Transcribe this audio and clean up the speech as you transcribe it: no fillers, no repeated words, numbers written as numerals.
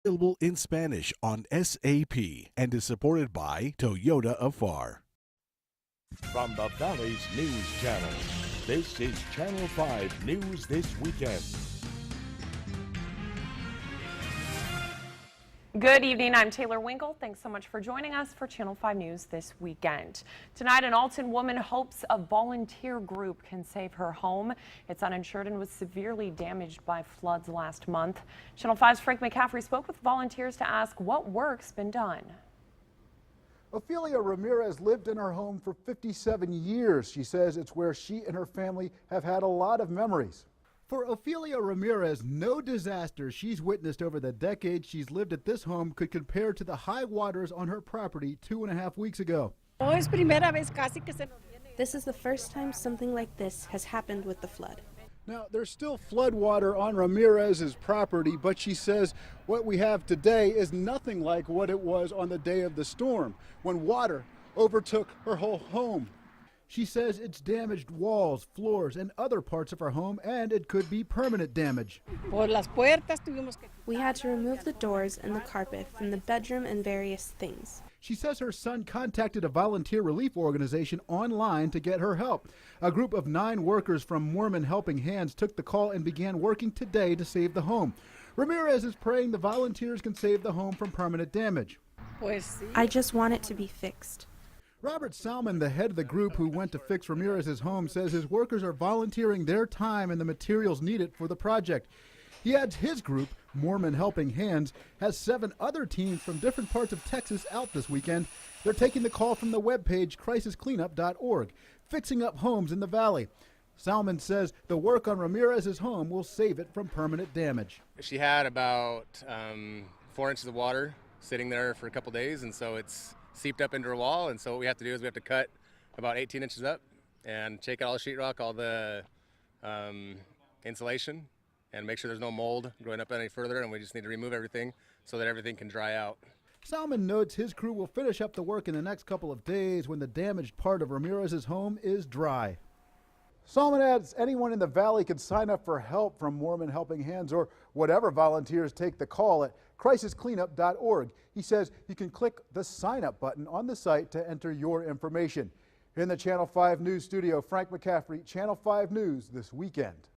Available in Spanish on SAP and is supported by Toyota of Far. From the Valley's News Channel, this is Channel 5 News This Weekend. Good evening, I'm Taylor Winkle. Thanks so much for joining us for Channel 5 News This Weekend. Tonight, an Alton woman hopes a volunteer group can save her home. It's uninsured and was severely damaged by floods last month. Channel 5's Frank McCaffrey spoke with volunteers to ask what work's been done. Ophelia Ramirez lived in her home for 57 years. She says it's where she and her family have had a lot of memories. For Ophelia Ramirez, no disaster she's witnessed over the decades she's lived at this home could compare to the high waters on her property 2.5 weeks ago. This is the first time something like this has happened with the flood. Now, there's still flood water on Ramirez's property, but she says what we have today is nothing like what it was on the day of the storm, when water overtook her whole home. She says it's damaged walls, floors, and other parts of her home, and it could be permanent damage. We had to remove the doors and the carpet from the bedroom and various things. She says her son contacted a volunteer relief organization online to get her help. A group of 9 workers from Mormon Helping Hands took the call and began working today to save the home. Ramirez is praying the volunteers can save the home from permanent damage. I just want it to be fixed. Robert Salmon, the head of the group who went to fix Ramirez's home, says his workers are volunteering their time and the materials needed for the project. He adds his group, Mormon Helping Hands, has 7 other teams from different parts of Texas out this weekend. They're taking the call from the webpage crisiscleanup.org, fixing up homes in the valley. Salmon says the work on Ramirez's home will save it from permanent damage. She had about 4 inches of water sitting there for a couple days, and so it's seeped up into her wall. And so what we have to do is we have to cut about 18 inches up and take out all the sheetrock, all the insulation, and make sure there's no mold going up any further, and we just need to remove everything so that everything can dry out. Salmon notes his crew will finish up the work in the next couple of days when the damaged part of Ramirez's home is dry. Salmon adds anyone in the valley can sign up for help from Mormon Helping Hands or whatever volunteers take the call at crisiscleanup.org. He says you can click the sign up button on the site to enter your information. In the Channel 5 News studio, Frank McCaffrey, Channel 5 News This Weekend.